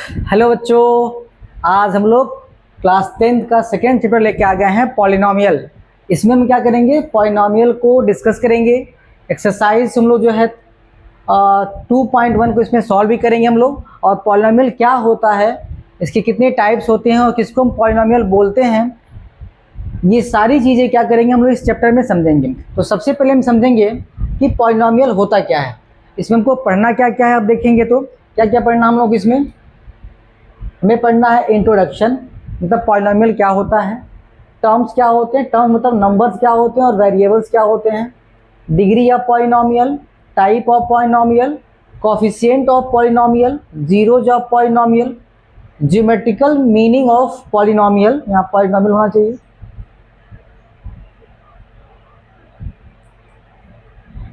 Hello बच्चों, आज हम लोग क्लास 10th का सेकेंड चैप्टर लेके आ गए हैं पॉलिनोमियल। इसमें हम क्या करेंगे, पॉलिनोमियल को डिस्कस करेंगे। एक्सरसाइज हम लोग जो है 2.1 को इसमें सॉल्व भी करेंगे हम लोग। और पॉलिनोमियल क्या होता है, इसके कितने टाइप्स होते हैं और किसको हम पॉलिनोमियल बोलते हैं, ये सारी चीज़ें क्या करेंगे हम लोग इस चैप्टर में समझेंगे। तो सबसे पहले हम समझेंगे कि पॉलिनोमियल होता क्या है। इसमें हमको पढ़ना क्या क्या है, आप देखेंगे तो क्या क्या पढ़ना हम लोग इसमें। हमें पढ़ना है इंट्रोडक्शन, मतलब पॉलिनोमियल क्या होता है, टर्म्स क्या होते हैं, टर्म मतलब नंबर्स क्या होते हैं और वेरिएबल्स क्या होते हैं, degree of polynomial, type of polynomial, coefficient of polynomial, zeros of polynomial, geometrical meaning of polynomial, यहाँ पॉलिनोमियल होना चाहिए।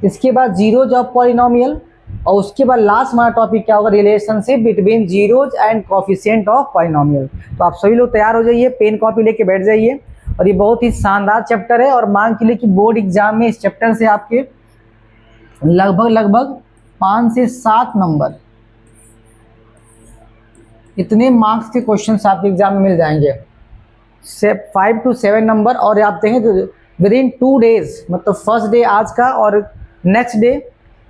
इसके बाद जीरोज ऑफ पॉलिनोमियल, और उसके बाद लास्ट हमारा टॉपिक क्या होगा, relationship between zeros and coefficient of polynomial. तो आप सभी लोग तैयार हो जाइए, पेन कॉपी लेके बैठ जाइए। और ये बहुत ही शानदार चैप्टर है और मान के लिए कि बोर्ड एग्जाम में इस चैप्टर से आपके लगभग 5 से 7 नंबर, इतने मार्क्स के क्वेश्चन आपके एग्जाम में मिल जाएंगे, 5 to 7 नंबर। और आप देखें तो विद इन 2 डेज, मतलब फर्स्ट डे आज का और नेक्स्ट डे,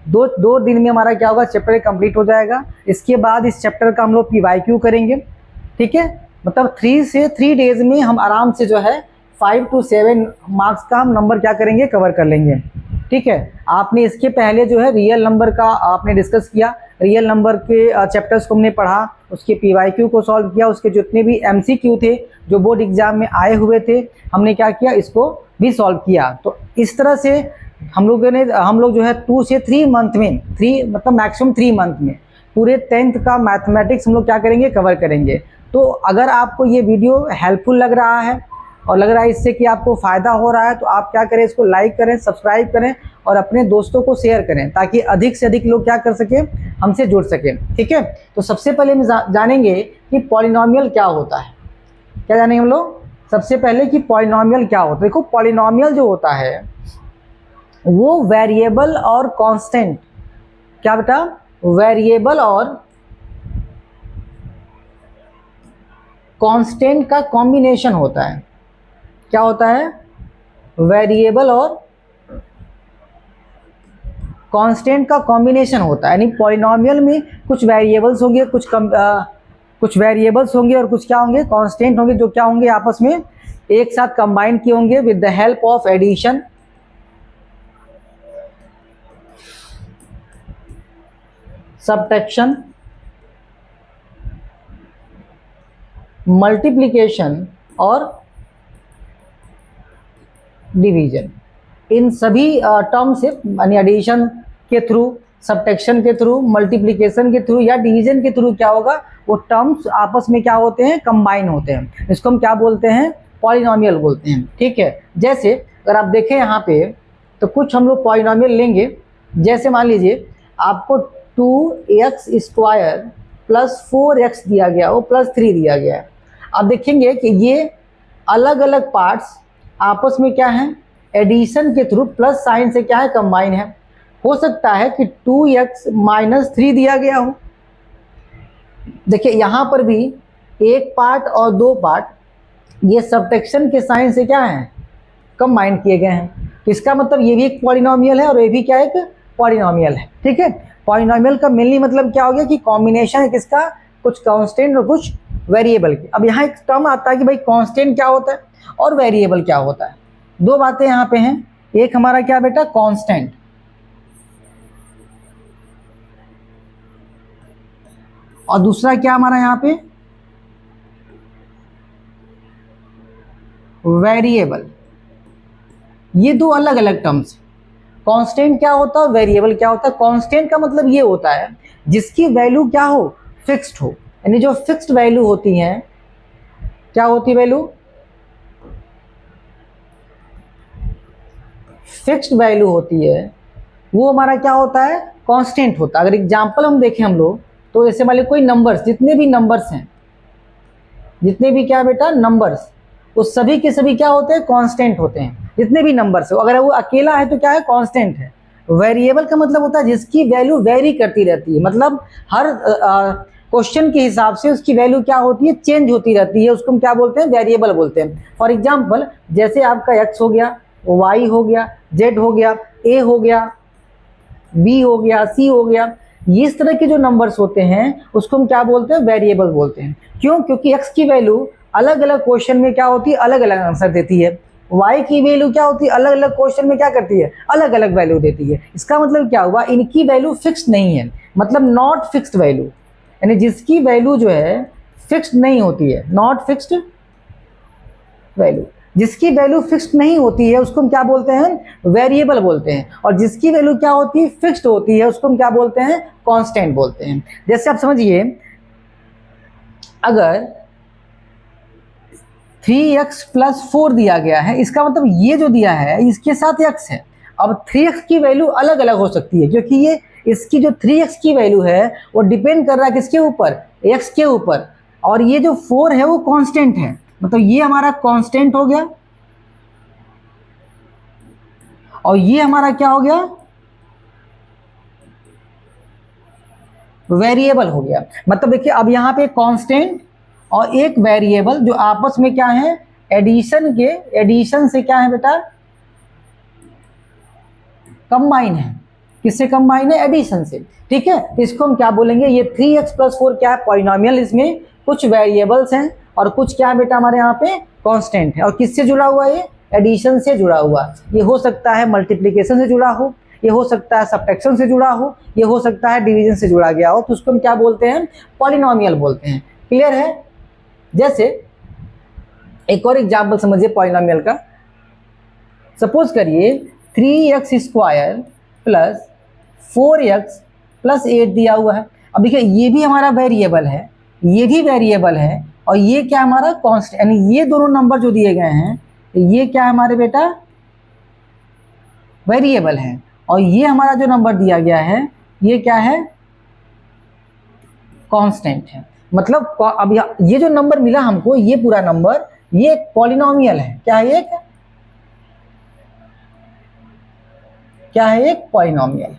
दो दिन में हमारा क्या होगा, चैप्टर कंप्लीट हो जाएगा। इसके बाद इस चैप्टर का हम लोग PYQ करेंगे, ठीक है। मतलब 3 डेज में हम आराम से जो है 5 to 7 मार्क्स का हम नंबर क्या करेंगे, कवर कर लेंगे, ठीक है। आपने इसके पहले जो है रियल नंबर का आपने डिस्कस किया, रियल नंबर के चैप्टर्स को हमने पढ़ा, उसके PYQ को सॉल्व किया, उसके जितने भी MCQ थे जो बोर्ड एग्जाम में आए हुए थे, हमने क्या किया, इसको भी सॉल्व किया। तो इस तरह से हम लोग जो है 2 से 3 मंथ में, 3 मतलब मैक्सिमम 3 मंथ में पूरे 10th का मैथमेटिक्स हम लोग क्या करेंगे, कवर करेंगे। तो अगर आपको ये वीडियो हेल्पफुल लग रहा है और लग रहा है इससे कि आपको फ़ायदा हो रहा है, तो आप क्या करें, इसको लाइक करें, सब्सक्राइब करें और अपने दोस्तों को शेयर करें, ताकि अधिक से अधिक लोग क्या कर सकें, हमसे जुड़ सकें, ठीक है। तो सबसे पहले हम जानेंगे कि पॉलिनोमियल क्या होता है। क्या जानेंगे हम लोग सबसे पहले कि पॉलिनोमियल क्या होता है। देखो, पॉलिनोमियल जो होता है वो वेरिएबल और कांस्टेंट, क्या बेटा, वेरिएबल और कांस्टेंट का कॉम्बिनेशन होता है। क्या होता है, वेरिएबल और कांस्टेंट का कॉम्बिनेशन होता है। यानी पॉलिनोमियल में कुछ वेरिएबल्स होंगे, कुछ वेरिएबल्स होंगे और कुछ क्या होंगे, कांस्टेंट होंगे, जो क्या होंगे, आपस में एक साथ कंबाइन किए होंगे with the help of addition, subtraction, multiplication और डिवीजन। इन सभी टर्म से, यानी एडिशन के थ्रू, सब्ट्रैक्शन के थ्रू, मल्टीप्लिकेशन के थ्रू या डिवीजन के थ्रू क्या होगा, वो टर्म्स आपस में क्या होते हैं, कंबाइन होते हैं। इसको हम क्या बोलते हैं, पॉलिनोमियल बोलते हैं, ठीक है। जैसे अगर आप देखें यहाँ पे, तो कुछ हम लोग पॉलिनोमियल लेंगे। जैसे मान लीजिए आपको 2x² प्लस 4x दिया गया हो, प्लस 3 दिया गया है। आप देखेंगे कि ये अलग अलग पार्ट्स आपस में क्या है, एडिशन के थ्रू प्लस साइन से क्या है, कंबाइन है। हो सकता है कि 2x - 3 दिया गया हो। देखिए यहाँ पर भी एक पार्ट और 2 पार्ट ये सब्ट्रैक्शन के साइन से क्या है, कंबाइन किए गए हैं। इसका मतलब ये भी एक पॉलिनोमियल है और ये भी क्या है, एक पॉलिनोमियल है, ठीक है। पॉलिनोमियल का मेनली मतलब क्या हो गया कि कॉम्बिनेशन है किसका, कुछ कांस्टेंट और कुछ वेरिएबल की। अब यहाँ एक टर्म आता है कि भाई कांस्टेंट क्या होता है और वेरिएबल क्या होता है। 2 बातें यहाँ पे हैं, एक हमारा क्या बेटा, कांस्टेंट, और दूसरा क्या हमारा यहाँ पे, वेरिएबल। ये 2 अलग अलग टर्म्स। कांस्टेंट क्या होता है, वेरिएबल क्या होता है। कांस्टेंट का मतलब ये होता है जिसकी वैल्यू क्या हो, फिक्स्ड हो। यानी जो फिक्स्ड वैल्यू होती हैं, क्या होती है वैल्यू, फिक्स्ड वैल्यू होती है, वो हमारा क्या होता है, कांस्टेंट होता है। अगर एग्जांपल हम देखें हम लोग, तो जैसे मान लीजिए कोई नंबर्स, जितने भी नंबर्स हैं, जितने भी क्या बेटा नंबर्स, वो सभी के सभी क्या होते हैं, कांस्टेंट होते हैं। जितने भी नंबर्स हो, अगर वो अकेला है तो क्या है, कांस्टेंट है। वेरिएबल का मतलब होता है जिसकी वैल्यू वेरी करती रहती है, मतलब हर क्वेश्चन के हिसाब से उसकी वैल्यू क्या होती है, चेंज होती रहती है, उसको हम क्या बोलते हैं, वेरिएबल बोलते हैं। फॉर एग्जाम्पल जैसे आपका x हो गया, y हो गया, z हो गया, a हो गया, b हो गया, c हो गया, ये इस तरह के जो नंबर्स होते हैं उसको हम क्या बोलते हैं, वेरिएबल बोलते हैं। क्यों? क्योंकि x की वैल्यू अलग अलग क्वेश्चन में क्या होती है, अलग अलग आंसर देती है। y की वैल्यू क्या होती है, अलग अलग क्वेश्चन में क्या करती है, अलग अलग वैल्यू देती है। इसका मतलब क्या हुआ, इनकी वैल्यू फिक्स्ड नहीं है, मतलब नॉट फिक्स्ड वैल्यू, यानी जिसकी वैल्यू जो है फिक्स्ड नहीं होती है, नॉट फिक्स्ड वैल्यू। जिसकी वैल्यू फिक्स्ड नहीं होती है उसको हम क्या बोलते हैं, वेरिएबल बोलते हैं। और जिसकी वैल्यू क्या होती है, फिक्स्ड होती है, उसको हम क्या बोलते हैं, कांस्टेंट बोलते हैं। जैसे आप समझिए अगर 3x + 4 दिया गया है, इसका मतलब ये जो दिया है इसके साथ x है। अब 3x की वैल्यू अलग अलग हो सकती है, क्योंकि ये इसकी जो 3x की वैल्यू है वो डिपेंड कर रहा है किसके ऊपर, x के ऊपर, और ये जो 4 है वो कांस्टेंट है, मतलब ये हमारा कांस्टेंट हो गया और ये हमारा क्या हो गया, वेरिएबल हो गया। मतलब देखिए अब यहाँ पे कांस्टेंट और एक वेरिएबल जो आपस में क्या है, एडिशन से क्या है बेटा, कंबाइन है। किससे कंबाइन है, एडिशन से। ठीक है, तो इसको हम क्या बोलेंगे, ये 3x + 4 क्या है, पॉलिनोमियल, इसमें कुछ वेरिएबल्स हैं और कुछ क्या है बेटा हमारे यहाँ पे कांस्टेंट है। और किससे जुड़ा हुआ है, ये एडिशन से जुड़ा हुआ। ये हो सकता है मल्टीप्लिकेशन से जुड़ा हो, ये हो सकता है सब्ट्रैक्शन से जुड़ा हो, ये हो सकता है डिवीजन से जुड़ा गया हो, तो उसको हम क्या बोलते हैं, पॉलिनोमियल बोलते हैं। क्लियर है? जैसे एक और एग्जाम्पल समझिए पॉलिनोमियल का। सपोज करिए 3x² + 4x + 8 दिया हुआ है। अब देखिए ये भी हमारा वेरिएबल है, ये भी वेरिएबल है, और ये क्या हमारा कांस्टेंट, यानी ये दोनों नंबर जो दिए गए हैं ये क्या है हमारे बेटा, वेरिएबल है। और ये हमारा जो नंबर दिया गया है ये क्या है, कांस्टेंट है। मतलब अब ये जो नंबर मिला हमको, ये पूरा नंबर, ये एक पॉलिनोमियल है। क्या है, एक पॉलिनोमियल।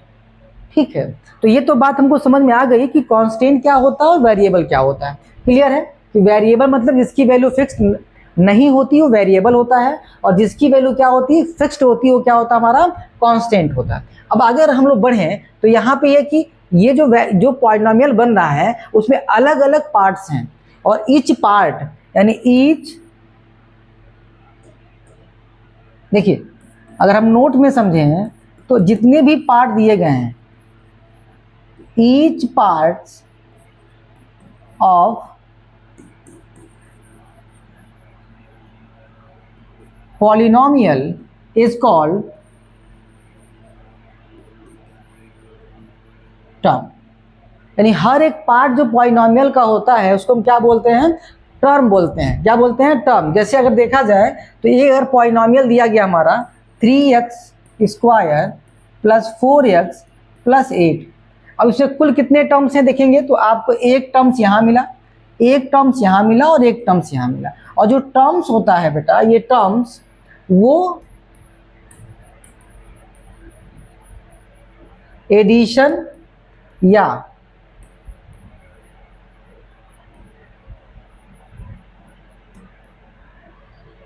ठीक है, तो ये तो बात हमको समझ में आ गई कि कांस्टेंट क्या होता है और वेरिएबल क्या होता है। क्लियर है कि वेरिएबल मतलब जिसकी वैल्यू फिक्स्ड नहीं होती वो वेरिएबल होता है, और जिसकी वैल्यू क्या होती है, फिक्स्ड होती है, वो क्या होता है, हमारा कांस्टेंट होता है। अब अगर हम लोग बढ़ें तो यहाँ पे ये कि ये जो पॉलिनोमियल बन रहा है उसमें अलग अलग पार्ट्स हैं, और ईच पार्ट यानी देखिए अगर हम नोट में समझें तो जितने भी पार्ट दिए गए हैं, each parts of polynomial is called term. यानी हर एक पार्ट जो पॉलिनोमियल का होता है उसको हम क्या बोलते हैं, टर्म बोलते हैं। क्या बोलते हैं, टर्म। जैसे अगर देखा जाए तो ये अगर पॉलिनोमियल दिया गया हमारा 3x² + 4x + 8, अब इसमें कुल कितने टर्म्स हैं देखेंगे तो आपको एक टर्म्स यहाँ मिला, एक टर्म्स यहाँ मिला और एक टर्म्स यहाँ मिला। और जो टर्म्स होता है बेटा, ये टर्म्स वो एडिशन या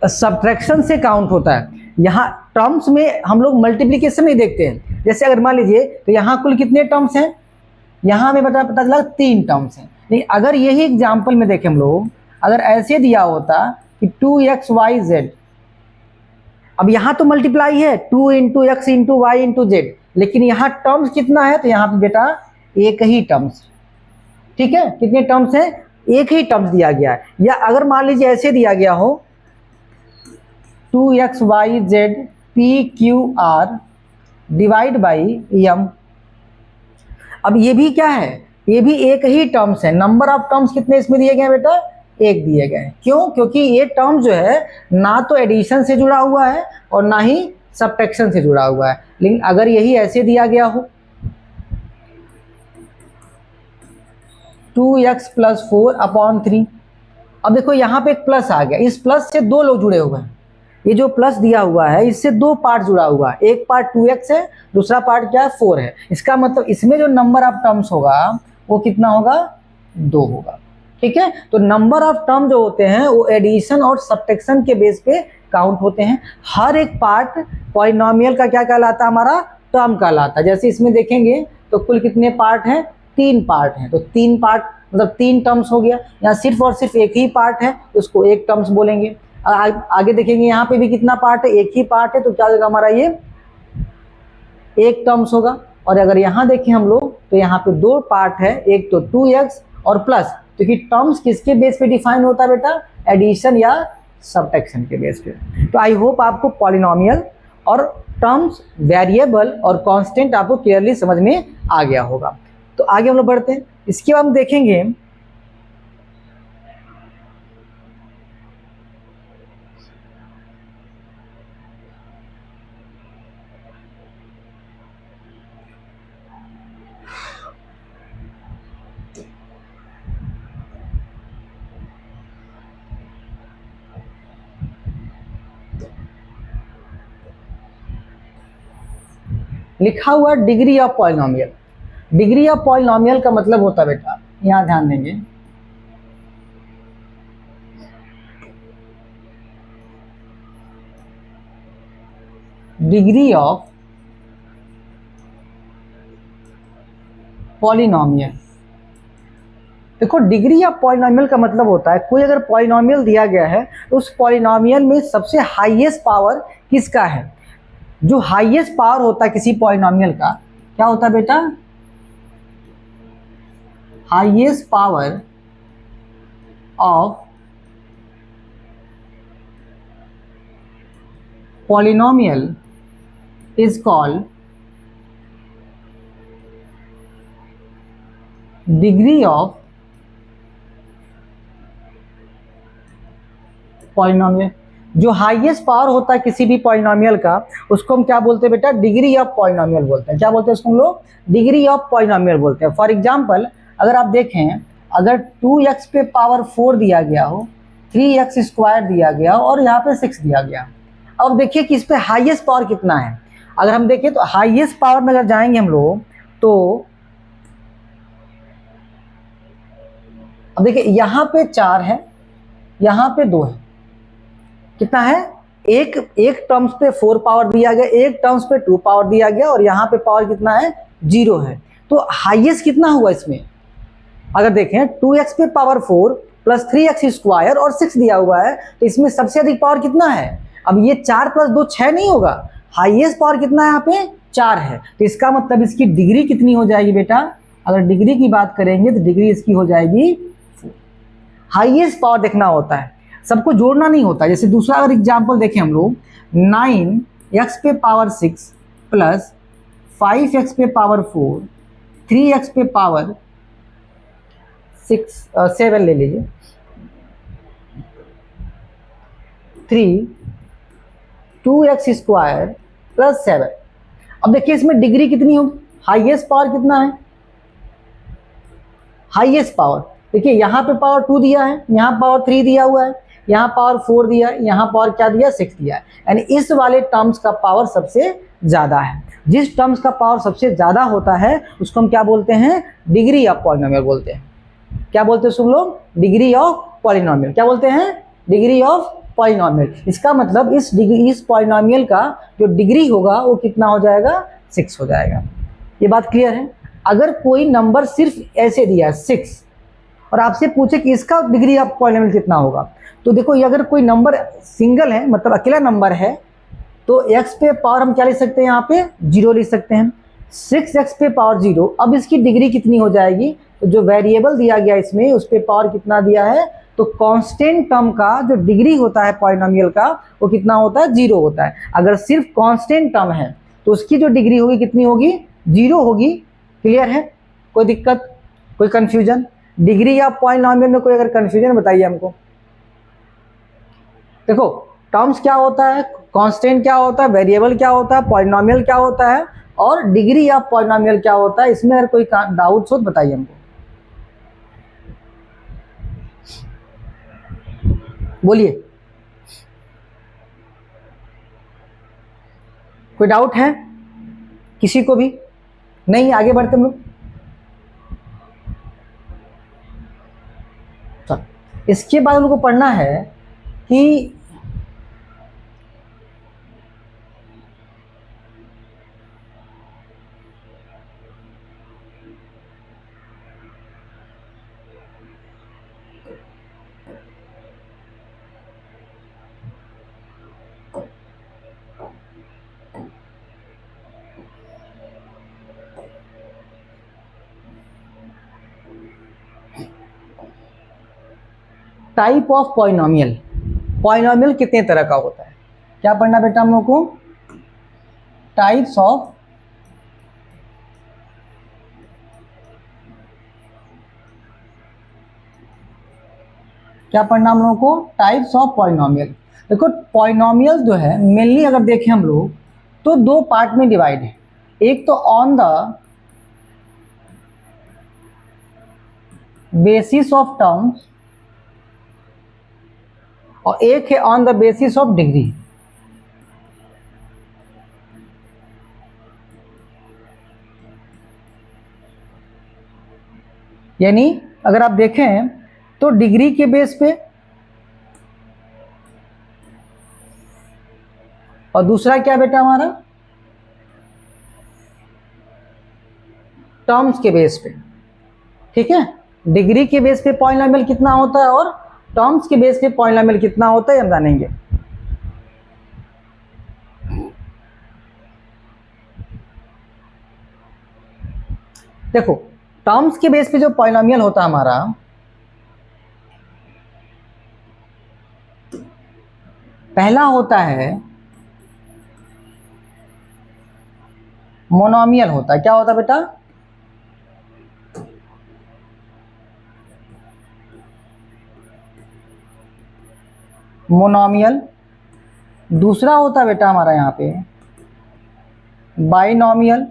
सब्ट्रैक्शन से काउंट होता है। यहाँ टर्म्स में हम लोग मल्टीप्लिकेशन नहीं देखते हैं। जैसे अगर मान लीजिए तो यहाँ कुल कितने टर्म्स हैं, यहाँ हमें पता चला 3 टर्म्स हैं। नहीं, अगर यही एग्जाम्पल में देखें हम लोग, अगर ऐसे दिया होता कि 2xyz, अब यहाँ तो मल्टीप्लाई है 2 × x × y × z, लेकिन यहाँ टर्म्स कितना है, तो यहाँ पे बेटा एक ही टर्म्स। ठीक है, कितने टर्म्स हैं, एक ही टर्म्स दिया गया है। या अगर मान लीजिए ऐसे दिया गया हो 2xyz pqr / m, अब ये भी क्या है, ये भी एक ही टर्म्स है। नंबर ऑफ टर्म्स कितने इसमें दिए गए हैं बेटा, एक दिए गए हैं। क्यों? क्योंकि ये टर्म जो है ना तो एडिशन से जुड़ा हुआ है और ना ही सब्ट्रैक्शन से जुड़ा हुआ है। लेकिन अगर यही ऐसे दिया गया हो 2x + 4/3, अब देखो यहाँ पे एक प्लस आ गया, इस प्लस से 2 लोग जुड़े हुए हैं। ये जो प्लस दिया हुआ है इससे 2 पार्ट जुड़ा हुआ है, एक पार्ट 2x है, दूसरा पार्ट क्या है, 4 है। इसका मतलब इसमें जो नंबर ऑफ टर्म्स होगा वो कितना होगा, 2 होगा। ठीक है, तो नंबर ऑफ टर्म जो होते हैं वो एडिशन और सब्ट्रैक्शन के बेस पे काउंट होते हैं। हर एक पार्ट पॉलिनोमियल का क्या कहलाता है, हमारा टर्म कहलाता है। जैसे इसमें देखेंगे तो कुल कितने पार्ट हैं, 3 पार्ट हैं, तो 3 पार्ट मतलब 3 टर्म्स हो गया। यहाँ सिर्फ और सिर्फ एक ही पार्ट है, उसको एक टर्म्स बोलेंगे। आगे देखेंगे यहाँ पे भी कितना पार्ट है, एक ही पार्ट है, तो क्या होगा हमारा ये एक टर्म्स होगा। और अगर यहाँ देखें हम लोग तो यहाँ पे 2 पार्ट है, एक तो 2x और प्लस, क्योंकि टर्म्स किसके बेस पे डिफाइन होता है बेटा, एडिशन या सब्ट्रैक्शन के बेस पे। तो आई होप आपको पॉलिनोमियल और टर्म्स, वेरिएबल और कांस्टेंट आपको क्लियरली समझ में आ गया होगा। तो आगे हम लोग बढ़ते हैं। इसके बाद हम देखेंगे लिखा हुआ degree of polynomial. Degree of polynomial का मतलब होता है बेटा, यहां ध्यान देंगे, डिग्री ऑफ पॉलिनोमियल। देखो डिग्री ऑफ पॉलिनोमियल का मतलब होता है कोई अगर पॉलिनोमियल दिया गया है तो उस पॉलिनोमियल में सबसे हाईएस्ट पावर किसका है। जो हाईएस्ट पावर होता है किसी पॉलिनोमियल का क्या होता है बेटा, highest power of polynomial is called degree of polynomial. जो हाईएस्ट पावर होता है किसी भी पॉलिनोमियल का उसको हम क्या बोलते हैं बेटा, डिग्री ऑफ पॉलिनोमियल बोलते हैं। क्या बोलते हैं उसको हम लोग, डिग्री ऑफ पॉलिनोमियल बोलते हैं। फॉर एग्जांपल अगर आप देखें, अगर 2x पे पावर 4 दिया गया हो, 3x स्क्वायर दिया गया हो और यहाँ पे 6 दिया गया। अब देखिए कि इस पे हाईएस्ट पावर कितना है। अगर हम देखें तो हाईएस्ट पावर में अगर जाएंगे हम लोग तो अब देखिए यहाँ पे 4 है, यहाँ पे 2 है, कितना है, एक टर्म्स पे 4 पावर दिया गया, एक टर्म्स पे 2 पावर दिया गया और यहाँ पे पावर कितना है, 0 है। तो हाईएस्ट कितना हुआ इसमें, अगर देखें 2x पे पावर 4 प्लस 3x स्क्वायर और 6 दिया हुआ है, तो इसमें सबसे अधिक पावर कितना है। अब ये 4 प्लस 2 6 नहीं होगा, हाईएस्ट पावर कितना है यहाँ पे 4 है। तो इसका मतलब इसकी डिग्री कितनी हो जाएगी बेटा, अगर डिग्री की बात करेंगे तो डिग्री इसकी हो जाएगी 4। हाईएस्ट पावर देखना होता है, सबको जोड़ना नहीं होता। जैसे दूसरा अगर एग्जाम्पल देखें हम लोग, 9x पे पावर 6 प्लस 5x पे पावर 4, 3x पे पावर 7 ले लीजिए, 3, 2x स्क्वायर प्लस 7। अब देखिए इसमें डिग्री कितनी होगी, हाईएस्ट पावर कितना है, हाईएस्ट पावर देखिए यहाँ पे पावर 2 दिया है, यहाँ पावर 3 दिया हुआ है, यहाँ पावर 4 दिया है, यहाँ पावर क्या दिया 6 दिया है। यानी इस वाले टर्म्स का पावर सबसे ज्यादा है। जिस टर्म्स का पावर सबसे ज्यादा होता है उसको हम क्या बोलते हैं, डिग्री ऑफ पॉलिनोमियल बोलते हैं। क्या बोलते हैं तुम लोग, डिग्री ऑफ पॉलिनोमियल। क्या बोलते हैं, डिग्री ऑफ पॉलिनोमियल। इसका मतलब इस पॉलिनोमियल का जो डिग्री होगा वो कितना हो जाएगा, 6 हो जाएगा। ये बात क्लियर है। अगर कोई नंबर सिर्फ ऐसे दिया 6 और आपसे पूछे कि इसका डिग्री ऑफ पॉलिनोमियल कितना होगा, तो देखो ये अगर कोई नंबर सिंगल है मतलब अकेला नंबर है तो x पे पावर हम क्या लिख सकते हैं, यहाँ पे 0 लिख सकते हैं। 6x पे पावर 0, अब इसकी डिग्री कितनी हो जाएगी, तो जो वेरिएबल दिया गया इसमें उस पे पावर कितना दिया है, तो कांस्टेंट टर्म का जो डिग्री होता है पॉलिनोमियल का वो कितना होता है, 0 होता है। अगर सिर्फ कांस्टेंट टर्म है तो उसकी जो डिग्री होगी कितनी होगी, 0 होगी। क्लियर है, कोई दिक्कत, कोई कंफ्यूजन, डिग्री ऑफ पॉलिनोमियल में कोई अगर कंफ्यूजन बताइए हमको। देखो टर्म्स क्या होता है, कांस्टेंट क्या होता है, वेरिएबल क्या होता है, पॉलिनोमियल क्या होता है और डिग्री ऑफ पॉलिनोमियल क्या होता है, इसमें अगर कोई डाउट्स हो तो बताइए हमको। बोलिए, कोई डाउट है किसी को भी? नहीं, आगे बढ़ते हम लोग। इसके बाद उनको पढ़ना है कि टाइप ऑफ पॉलिनोमियल, पॉलिनोमियल कितने तरह का होता है, क्या पढ़ना बेटा हम लोग को, टाइप्स ऑफ क्या पढ़ना हम लोगों को, टाइप्स ऑफ पॉलिनोमियल। देखो पॉलिनोमियल जो है मेनली अगर देखें हम लोग तो दो पार्ट में डिवाइड है, एक तो on the basis of terms और एक है on the basis of degree. यानी अगर आप देखें तो डिग्री के बेस पे और दूसरा क्या बेटा हमारा, टर्म्स के बेस पे। ठीक है, डिग्री के बेस पे पॉलिनोमियल कितना होता है और टर्म्स के बेस पे पॉलिनोमियल कितना होता है हम जानेंगे। देखो टर्म्स के बेस पे जो पॉलिनोमियल होता है हमारा, पहला होता है मोनोमियल होता है। क्या होता है बेटा, मोनोमियल। दूसरा होता है बेटा हमारा यहाँ पे बाइनोमियल।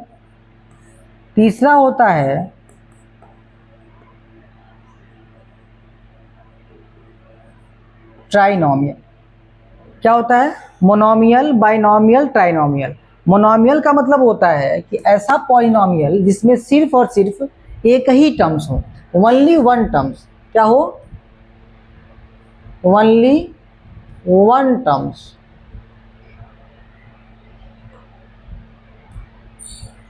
तीसरा होता है ट्राइनोमियल। क्या होता है, मोनोमियल, बाइनोमियल, ट्राइनोमियल। मोनोमियल का मतलब होता है कि ऐसा पॉलिनोमियल जिसमें सिर्फ और सिर्फ एक ही टर्म्स हो, ओनली वन टर्म्स। क्या हो, ओनली वन टर्म्स।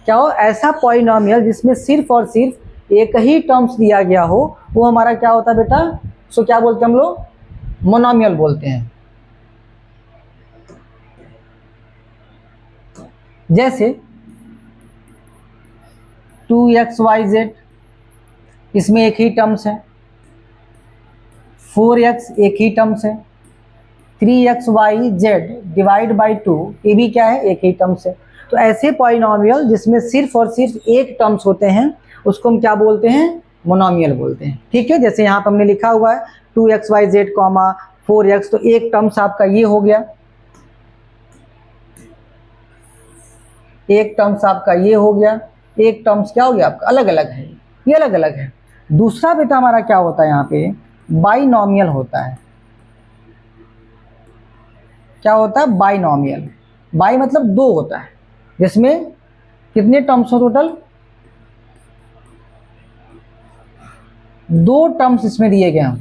क्या हो, ऐसा पॉलिनोमियल जिसमें सिर्फ और सिर्फ एक ही टर्म्स दिया गया हो, वो हमारा क्या होता है बेटा, सो क्या बोलते हैं हम लोग, मोनोमियल बोलते हैं। जैसे 2xyz, इसमें एक ही टर्म्स है। 4x एक ही टर्म्स है। 3xyz डिवाइड बाई 2, ये भी क्या है, एक ही टर्म्स है। तो ऐसे पॉलिनोमियल जिसमें सिर्फ और सिर्फ एक टर्म्स होते हैं उसको हम क्या बोलते हैं, मोनोमियल बोलते हैं। ठीक है, जैसे यहाँ पर हमने लिखा हुआ है 2xyz, 4x, तो एक टर्म्स आपका ये हो गया, एक टर्म्स आपका ये हो गया, एक टर्म्स क्या हो गया आपका, अलग अलग है, ये अलग अलग है। दूसरा बेटा हमारा क्या होता है यहाँ पे, बाइनोमियल होता है। क्या होता है, बाइनोमियल। बाई मतलब दो होता है, जिसमें कितने टर्म्स हो टोटल, दो टर्म्स इसमें दिए गए हों।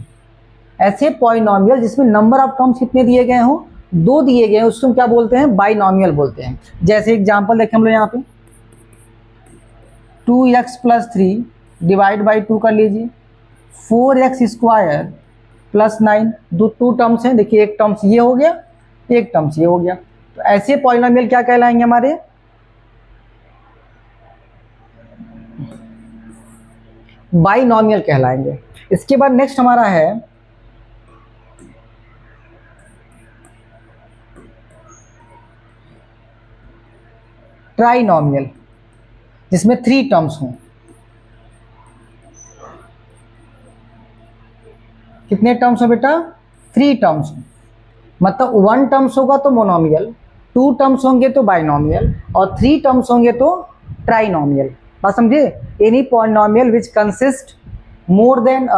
ऐसे पॉलिनोमियल जिसमें नंबर ऑफ टर्म्स कितने दिए गए हों, दो दिए गए हैं, उसको क्या बोलते हैं, बाइनोमियल बोलते हैं। जैसे एग्जांपल देखें हम लोग यहाँ पे 2x + 3 डिवाइड बाई 2 कर लीजिए, 4x² + 9, टू टर्म्स हैं। देखिए एक टर्म्स ये हो गया, एक टर्म्स ये हो गया। तो ऐसे पॉलिनोमियल क्या कहलाएंगे हमारे, बाइनोमियल कहलाएंगे। इसके बाद नेक्स्ट हमारा है ट्राइनोमियल, जिसमें 3 टर्म्स हों। कितने टर्म्स हो बेटा, 3 टर्म्स हो। मतलब 1 टर्म्स होगा तो मोनोमियल, 2 टर्म्स होंगे तो बाइनोमियल, और 3 टर्म्स होंगे तो ट्राइनोमियल। बात समझे, any polynomial which consist more than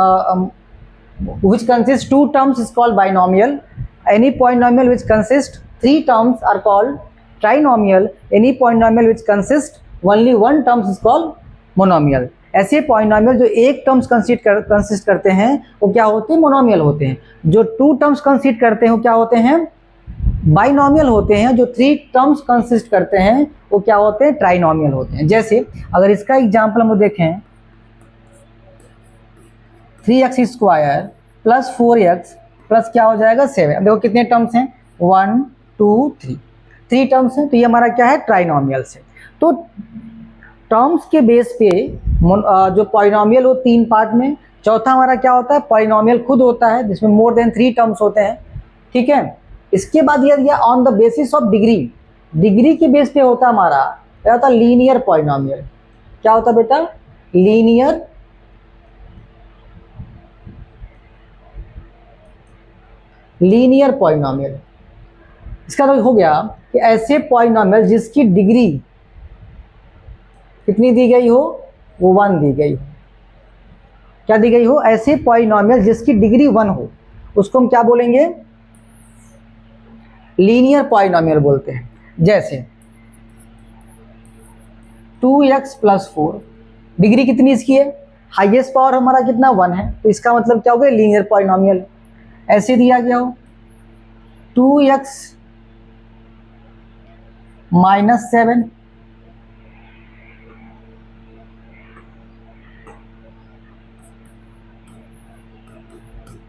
which consists 2 terms is called binomial. Any polynomial which consists 3 terms are called trinomial. Any polynomial which consists only 1 terms is called monomial. ऐसे polynomial जो एक terms consist करते हैं वो क्या होते हैं, monomial होते हैं। जो टू टर्म्स कंसिस्ट करते हैं वो क्या होते हैं, बाइनॉमियल होते हैं। जो थ्री टर्म्स कंसिस्ट करते हैं वो क्या होते हैं, ट्राइनॉमियल होते हैं। जैसे अगर इसका एग्जांपल हम देखें, 3x square plus 4x plus क्या हो जाएगा 7। अब देखो कितने टर्म्स हैं, 1 2 3, 3 टर्म्स हैं, तो ये हमारा क्या है, ट्राइनॉमियल से। तो टर्म्स के बेस पे जो पॉलिनॉमियल हो 3 पार्ट में, चौथा हमारा क्या होता है, पॉलिनॉमियल खुद होता है जिसमें मोर देन 3 टर्म्स होते हैं, ठीक है। इसके बाद ये on the basis of degree, degree के बेस पे होता है हमारा क्या होता है, लीनियर पॉलिनॉमियल। क्या होता है बेटा, लीनियर पॉलिनॉमियल। इसका मतलब हो गया कि ऐसे पॉलिनॉमियल जिसकी डिग्री कितनी दी गई हो, वो 1 दी गई हो। क्या दी गई हो, ऐसे पॉलिनॉमियल जिसकी डिग्री 1 हो, उसको हम क्या बोलेंगे, लीनियर पॉलिनॉमियल बोलते हैं। जैसे 2x प्लस 4, डिग्री कितनी इसकी है, हाईएस्ट पावर हमारा कितना 1 है, तो इसका मतलब क्या हो गया, लीनियर पॉलिनॉमियल। ऐसे दिया गया हो 2x माइनस 7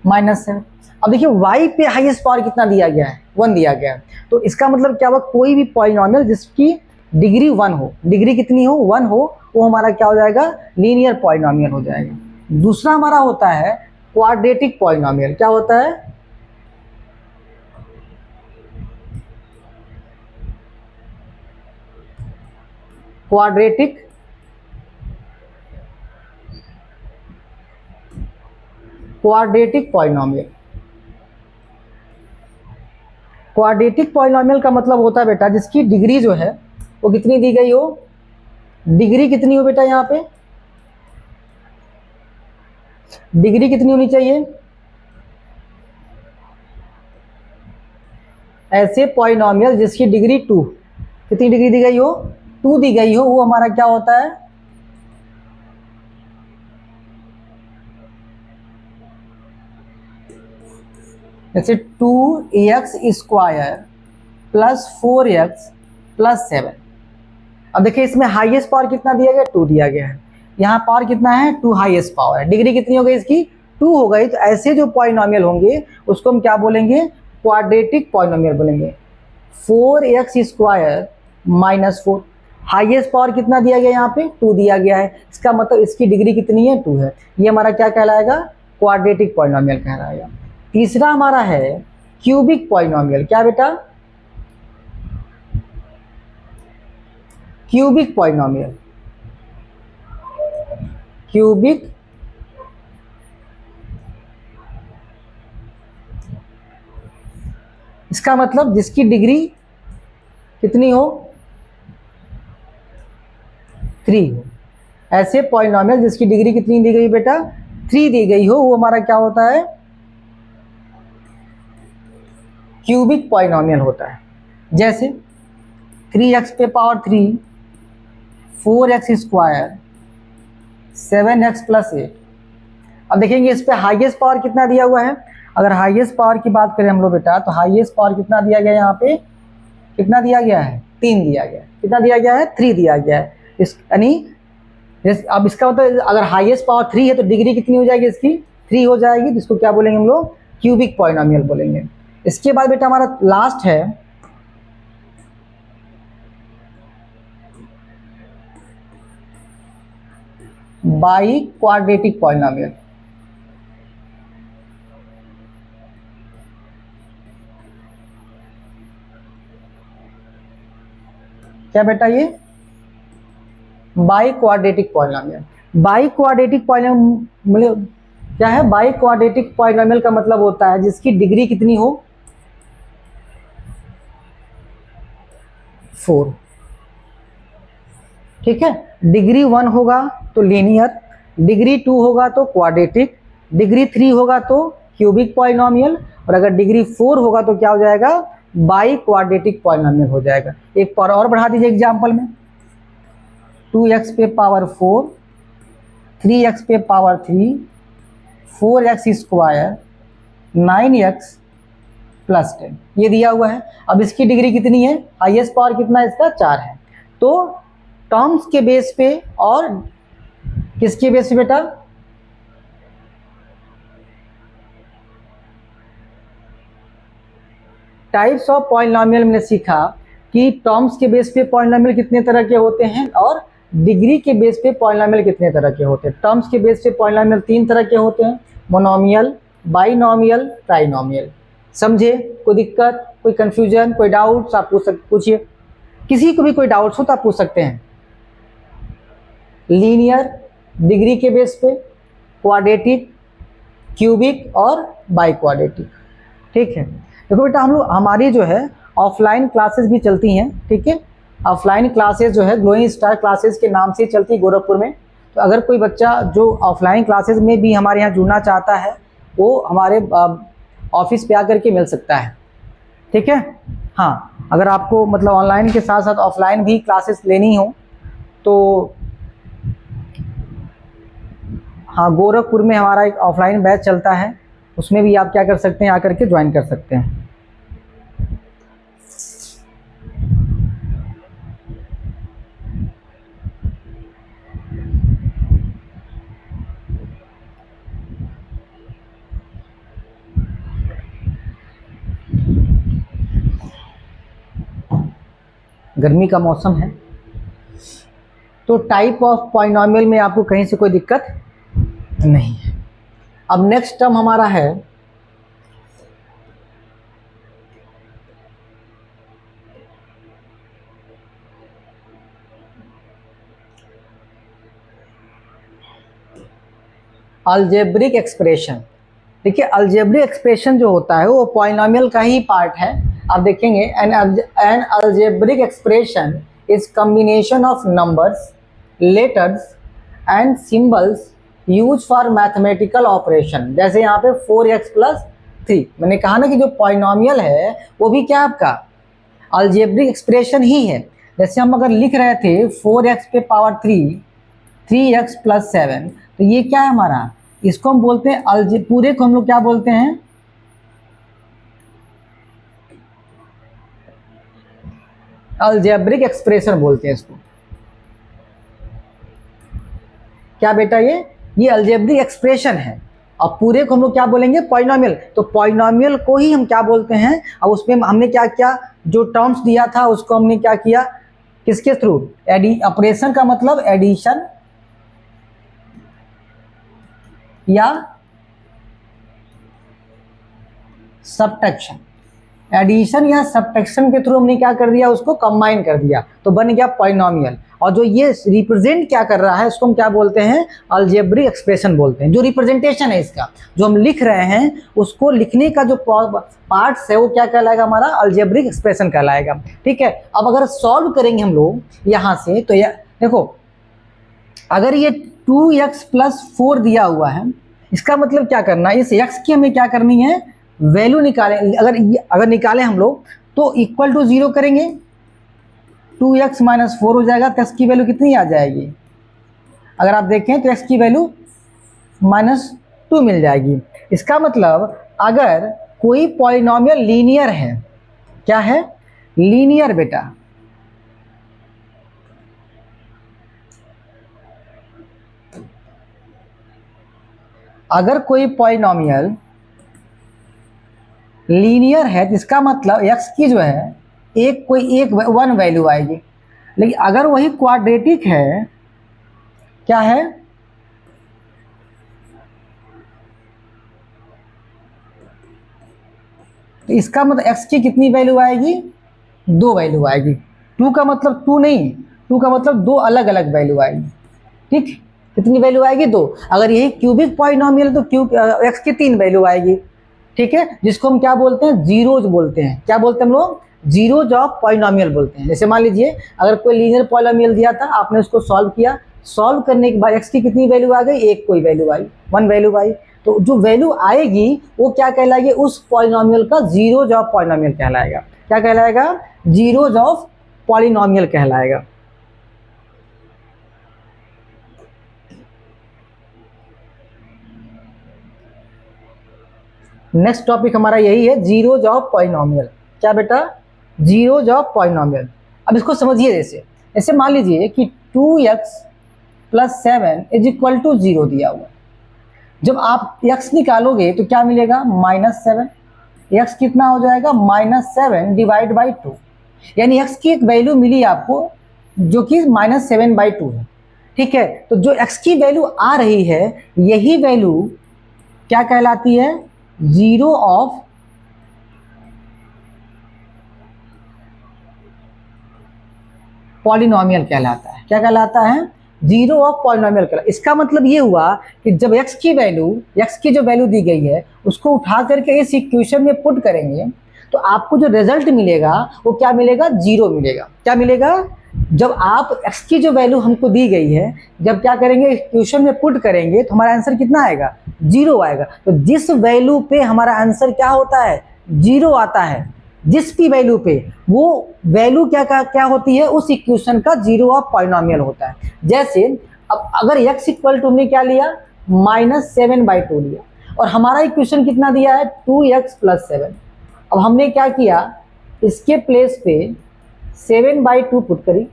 -7। अब देखिए y पे हाईएस्ट पावर कितना दिया गया है, 1 दिया गया है। तो इसका मतलब क्या हुआ, कोई भी पॉलिनॉमियल जिसकी डिग्री 1 हो, डिग्री कितनी हो, 1 हो, वो हमारा क्या हो जाएगा, लीनियर पॉलिनॉमियल हो जाएगा। दूसरा हमारा होता है क्वाड्रेटिक पॉलिनॉमियल। क्या होता है, क्वाड्रेटिक पॉलिनॉमियल। क्वाड्रेटिक पॉलिनॉमियल का मतलब होता है बेटा जिसकी डिग्री जो है वो कितनी दी गई हो, डिग्री कितनी हो बेटा, यहाँ पे डिग्री कितनी होनी चाहिए, ऐसे पॉलिनॉमियल जिसकी डिग्री 2, कितनी डिग्री दी गई हो, 2 दी गई हो, वो हमारा क्या होता है, जैसे 2x square plus 4x plus 7। अब देखिए इसमें हाईएस्ट पावर कितना दिया गया, 2 दिया गया है, यहाँ पावर कितना है, 2 हाईएस्ट पावर है, डिग्री कितनी हो गई इसकी, 2 हो गई। तो ऐसे जो पॉलिनॉमियल होंगे उसको हम क्या बोलेंगे, क्वाड्रेटिक पॉलिनॉमियल बोलेंगे। 4x square minus 4, highest power कितना दिया गया, यहाँ पे 2 दिया गया है, इसका मतलब इसकी डिग्री कितनी है, 2 है। ये हमारा क्या कहलाएगा, क्वाड्रेटिक पॉलिनॉमियल कहलाएगा। तीसरा हमारा है क्यूबिक पॉलिनॉमियल। क्या बेटा, क्यूबिक पॉलिनॉमियल, क्यूबिक इसका मतलब जिसकी डिग्री कितनी हो, 3 हो। ऐसे पॉलिनॉमियल जिसकी डिग्री कितनी दी गई बेटा, 3 दी गई हो, वो हमारा क्या होता है, क्यूबिक पॉलिनॉमियल होता है। जैसे 3x पे power 3, 4x square 7x plus 8। अब देखेंगे इस पे हाईएस्ट पावर कितना दिया हुआ है। अगर हाईएस्ट पावर की बात करें हम लोग बेटा, तो हाईएस्ट पावर कितना दिया गया, यहाँ पे कितना दिया गया है, 3 दिया गया है। कितना दिया गया है, 3 दिया गया है। इस यानी अब इसका मतलब अगर हाईएस्ट पावर 3 है तो डिग्री कितनी हो जाएगी इसकी, 3 हो जाएगी। तो इसको क्या बोलेंगे हम लोग, क्यूबिक पॉलिनॉमियल बोलेंगे। इसके बाद बेटा हमारा लास्ट है बाई क्वाड्रेटिक पॉलिनॉमियल। क्या बेटा, ये by quadratic polynomial. By quadratic polynomial क्या है, बाई क्वाड्रेटिक पॉलिनॉमियल का मतलब होता है जिसकी डिग्री कितनी हो, 4। ठीक है, डिग्री 1 होगा तो लीनियर, डिग्री 2 होगा तो क्वाड्रेटिक, डिग्री 3 होगा तो क्यूबिक पॉलिनॉमियल, और अगर डिग्री 4 होगा तो क्या हो जाएगा, बाई क्वाड्रेटिक पॉलिनॉमियल हो जाएगा। एक पावर और बढ़ा दीजिए एग्जाम्पल में, 2x पे पावर 4 3x पे power 3, 4x square, 9x plus 10, ये दिया हुआ है। अब इसकी डिग्री कितनी है, हाईएस्ट पावर कितना है इसका, 4 है। तो टर्म्स के बेस पे और किसके बेस पे बेटा, टाइप्स ऑफ पॉलिनोमियल में सीखा कि टर्म्स के बेस पे पॉलिनोमियल कितने तरह के होते हैं और डिग्री के बेस पे पॉलिनोमियल कितने तरह के होते हैं। टर्म्स के बेस पे पॉलिनोमियल 3 तरह के होते हैं, मोनोमियल, बाइनोमियल, ट्राइनोमियल। समझे, कोई दिक्कत, कोई कंफ्यूजन, कोई डाउट्स आप पूछिए, किसी को भी कोई डाउट्स हो तो आप पूछ सकते हैं। लीनियर डिग्री के बेस पे, क्वाड्रेटिक, क्यूबिक और बाई क्वाड्रेटिक। ठीक है, देखो बेटा हम लोग हमारी जो है ऑफलाइन क्लासेस भी चलती हैं। ठीक है, ऑफलाइन क्लासेस जो है ग्लोइंग स्टार क्लासेस के नाम से चलती है गोरखपुर में। तो अगर कोई बच्चा जो ऑफलाइन क्लासेस में भी हमारे यहाँ जुड़ना चाहता है वो हमारे ऑफिस पे आकर के मिल सकता है। ठीक है, हाँ, अगर आपको मतलब ऑनलाइन के साथ साथ ऑफलाइन भी क्लासेस लेनी हो तो हाँ, गोरखपुर में हमारा एक ऑफलाइन बैच चलता है, उसमें भी आप क्या कर सकते हैं, आकर के ज्वाइन कर सकते हैं। गर्मी का मौसम है तो टाइप ऑफ पॉलिनोमियल में आपको कहीं से कोई दिक्कत नहीं है। अब नेक्स्ट टर्म हमारा है अलजेब्रिक एक्सप्रेशन। देखिए अलजेब्रिक एक्सप्रेशन जो होता है वो पॉलिनोमियल का ही पार्ट है। आप देखेंगे N algebraic expression is combination of numbers, letters and symbols use for mathematical operation. जैसे यहाँ पे 4x प्लस 3, मैंने कहा ना कि जो पॉलिनोमियल है वो भी क्या आपका अलजेब्रिक एक्सप्रेशन ही है। जैसे हम अगर लिख रहे थे 4x पे पावर 3, 3x प्लस 7, तो ये क्या है हमारा, इसको हम बोलते हैं पूरे को हम लोग क्या बोलते हैं, अलजेब्रिक एक्सप्रेशन बोलते हैं इसको। क्या बेटा, ये अलजेब्रिक एक्सप्रेशन है। अब पूरे को हम लोग क्या बोलेंगे, पॉलिनोमियल। तो पॉलिनोमियल को ही हम क्या बोलते हैं, अब उसमें हमने क्या किया, जो टर्म्स दिया था उसको हमने क्या किया, किसके थ्रू, ऑपरेशन का मतलब एडिशन या सब्ट्रैक्शन, एडिशन या सब्ट्रैक्शन के थ्रू हमने क्या कर दिया, उसको कंबाइन कर दिया तो बन गया पॉलिनोमियल। और जो ये रिप्रेजेंट क्या कर रहा है उसको हम क्या बोलते हैं, अलजेब्रिक एक्सप्रेशन बोलते हैं। जो रिप्रेजेंटेशन है इसका, जो हम लिख रहे हैं उसको लिखने का जो पार्ट्स है वो क्या कहलाएगा, हमारा अलजेब्रिक एक्सप्रेशन कहलाएगा। ठीक है, अब अगर सॉल्व करेंगे हम लोग यहाँ से तो देखो अगर ये 2x प्लस 4 दिया हुआ है, इसका मतलब क्या करना है, इस x की हमें क्या करनी है, वैल्यू निकालें। अगर निकालें हम लोग तो इक्वल टू 0 करेंगे, 2x माइनस 4 हो जाएगा, तो x की वैल्यू कितनी आ जाएगी, अगर आप देखें तो x की वैल्यू -2 मिल जाएगी। इसका मतलब अगर कोई पॉलिनोमियल लीनियर है, क्या है, लीनियर बेटा, अगर कोई पॉलिनोमियल लीनियर है तो इसका मतलब x की जो है एक 1 वैल्यू आएगी। लेकिन अगर वही क्वाड्रेटिक है, क्या है, तो इसका मतलब x की कितनी वैल्यू आएगी, 2 वैल्यू आएगी। 2 का मतलब 2 नहीं, 2 का मतलब 2 अलग अलग वैल्यू आएगी। ठीक, कितनी वैल्यू आएगी, 2। अगर यही क्यूबिक पॉलिनोमियल तो x की 3 वैल्यू आएगी। ठीक है, जिसको हम क्या बोलते हैं, जीरोज बोलते हैं। क्या बोलते हैं हम लोग, जीरोज ऑफ पॉलिनोमियल बोलते हैं। जैसे मान लीजिए अगर कोई लीनियर पॉलिनोमियल दिया था, आपने उसको सॉल्व किया, सॉल्व करने के बाद x की कितनी वैल्यू आ गई, एक कोई वैल्यू आई, 1 वैल्यू आई, तो जो वैल्यू आएगी वो क्या कहलाएगी, उस पॉलिनोमियल का जीरोज ऑफ पॉलिनोमियल कहलाएगा। क्या कहलाएगा, जीरोज ऑफ पॉलिनोमियल कहलाएगा। नेक्स्ट टॉपिक हमारा यही है, जीरोज ऑफ पॉलिनोमियल। क्या बेटा? Zeros of polynomial. अब इसको समझिए, जैसे मान लीजिए कि 2x + 7 = 0 दिया हुआ है। जब आप x निकालोगे तो क्या मिलेगा? -7। x कितना हो जाएगा? -7 / 2, यानी x की एक वैल्यू मिली आपको जो कि -7/2 है। ठीक है, तो जो x की वैल्यू आ रही है यही वैल्यू क्या कहलाती है? जीरो ऑफ पॉलिनोमियल कहलाता है। क्या कहलाता है? जीरो ऑफ पॉलिनोमियल कहलाता है। इसका मतलब ये हुआ कि जब x की जो वैल्यू दी गई है उसको उठा करके इस इक्वेशन में पुट करेंगे तो आपको जो रिजल्ट मिलेगा वो क्या मिलेगा? जीरो मिलेगा। क्या मिलेगा? जब आप x की जो वैल्यू हमको दी गई है, जब क्या करेंगे इक्वेशन में पुट करेंगे तो हमारा आंसर कितना आएगा? जीरो आएगा। तो जिस वैल्यू पे हमारा आंसर क्या होता है? जीरो आता है, जिसकी वैल्यू पे, वो वैल्यू क्या होती है? उस इक्वेशन का जीरो ऑफ पॉलिनोमियल होता है। जैसे अब अगर x इक्वल टू हमने क्या लिया? -7/2 लिया और हमारा इक्वेशन कितना दिया है? 2x + 7। अब हमने क्या किया? इसके प्लेस पे 7/2 पुट करी।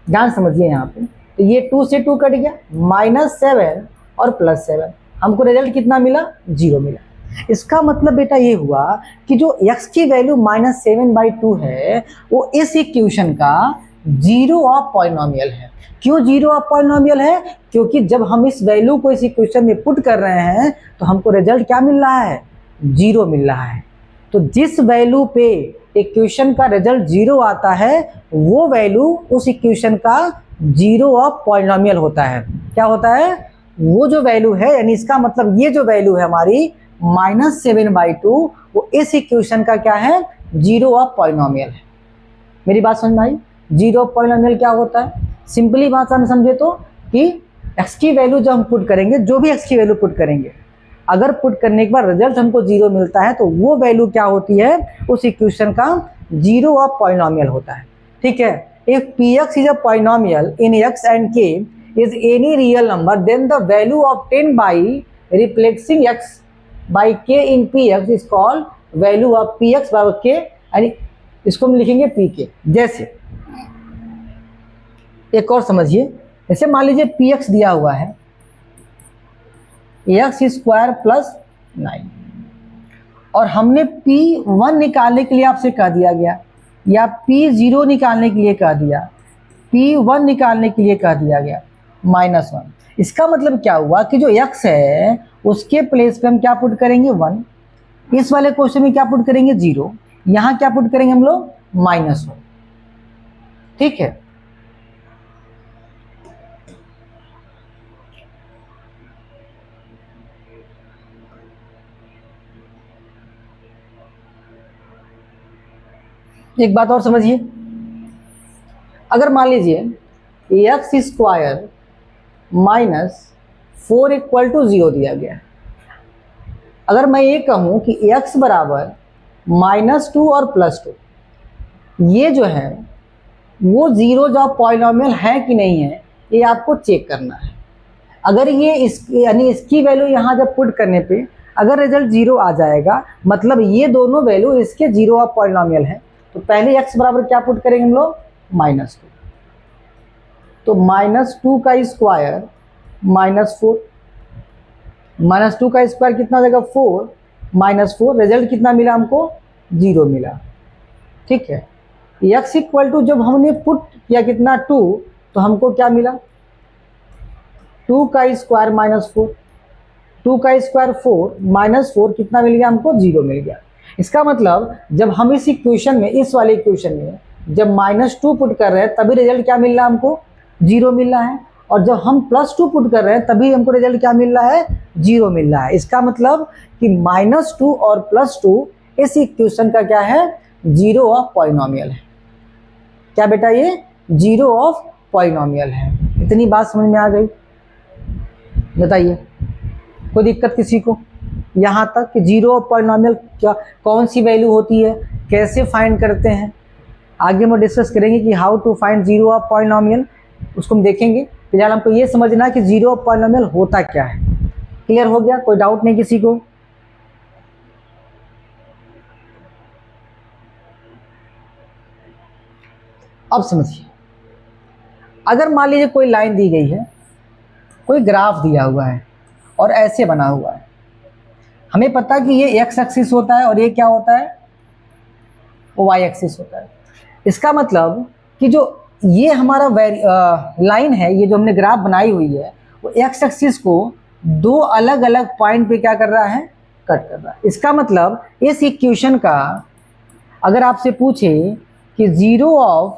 ध्यान समझिए यहाँ पे, तो ये 2 से 2 कट गया, -7 और +7, हमको रिजल्ट कितना मिला? जीरो मिला। इसका मतलब बेटा ये हुआ कि जो x की वैल्यू -7/2 है वो इस इक्वेशन का जीरो ऑफ पॉलिनोमियल है। क्यों जीरो ऑफ पॉलिनोमियल है? क्योंकि जब हम इस वैल्यू को इस इक्वेशन में पुट कर रहे हैं तो हमको रिजल्ट क्या मिल रहा है? जीरो मिल रहा है। तो जिस वैल्यू पे इक्वेशन का रिजल्ट जीरो आता है वो वैल्यू उस इक्वेशन का जीरो ऑफ पॉलिनोमियल होता है। क्या होता है? वो जो वैल्यू है, यानी इसका मतलब ये जो वैल्यू है हमारी -7/2, वो इस इक्वेशन का क्या है? जीरो ऑफ पॉलिनोमियल है। मेरी बात समझ में आई? जीरो ऑफ पॉलिनोमियल क्या होता है? सिंपली बात हम समझे तो कि x की वैल्यू जब हम पुट करेंगे, जो भी x की वैल्यू पुट करेंगे, अगर पुट करने के बाद रिजल्ट हमको जीरो मिलता है तो वो वैल्यू क्या होती है? उस इक्वेशन का जीरो ऑफ पॉलिनोमियल होता है। ठीक है, if px is a polynomial in x and k is any real number then the value of 10 by replacing x by k in px is called value of px by k, यानी इसको हम लिखेंगे pk। जैसे एक और समझिए, जैसे मान लीजिए px दिया हुआ है x² + 9 और हमने p1 निकालने के लिए आपसे कह दिया गया या p0 निकालने के लिए कह दिया, p1 निकालने के लिए कह दिया गया -1। इसका मतलब क्या हुआ कि जो x है उसके प्लेस पे हम क्या पुट करेंगे? 1। इस वाले क्वेश्चन में क्या पुट करेंगे? 0। यहाँ क्या पुट करेंगे हम लोग? -1। ठीक है, एक बात और समझिए, अगर मान लीजिए x² - 4 = 0 दिया गया है, अगर मैं ये कहूँ कि x बराबर -2 और +2, ये जो है वो जीरोज ऑफ पॉलिनोमियल है कि नहीं है, ये आपको चेक करना है। अगर ये यानी इसकी वैल्यू यहाँ जब पुट करने पे अगर रिजल्ट जीरो आ जाएगा, मतलब ये दोनों वैल्यू इसके जीरो ऑफ पॉलिनोमियल है, तो पहले x बराबर क्या पुट करेंगे हम लोग? -2। तो -2 का स्क्वायर -4, -2 का स्क्वायर कितना हो जाएगा? 4 -4, रिजल्ट कितना मिला हमको? जीरो मिला। ठीक है, x = जब हमने पुट किया कितना? 2, तो हमको क्या मिला? 2 का स्क्वायर -4, 2 का स्क्वायर 4 -4 कितना मिल गया हमको? जीरो मिल गया। इसका मतलब जब हम इस इक्वेशन में, इस वाले इक्वेशन में जब -2 पुट कर रहे हैं तभी रिजल्ट क्या मिल रहा है हमको? जीरो मिल रहा है, और जब हम +2 पुट कर रहे हैं तभी हमको रिजल्ट क्या मिल रहा है? जीरो मिल रहा है। इसका मतलब कि -2 और +2 इस इक्वेशन का क्या है? जीरो ऑफ पॉलिनोमियल है। क्या बेटा? ये जीरो ऑफ पॉलिनोमियल है। इतनी बात समझ में आ गई? बताइए, कोई दिक्कत किसी को? यहाँ तक कि जीरो ऑफ पॉलिनोमियल क्या, कौन सी वैल्यू होती है, कैसे फाइंड करते हैं, आगे हम डिस्कस करेंगे कि how to find zero of polynomial, उसको हम देखेंगे। फिलहाल हमको ये समझना है कि जीरो ऑफ पॉलिनोमियल होता क्या है। क्लियर हो गया? कोई डाउट नहीं किसी को? अब समझिए, अगर मान लीजिए कोई लाइन दी गई है, कोई ग्राफ दिया हुआ है और ऐसे बना हुआ है, हमें पता कि ये एक्स एक्सिस होता है और ये क्या होता है, वो वाई एक्सिस होता है। इसका मतलब कि जो ये हमारा लाइन है, ये जो हमने ग्राफ बनाई हुई है, वो एक्स एक्सिस को दो अलग अलग पॉइंट पे क्या कर रहा है, कट कर रहा है। इसका मतलब इस इक्वेशन का अगर आपसे पूछे कि जीरो ऑफ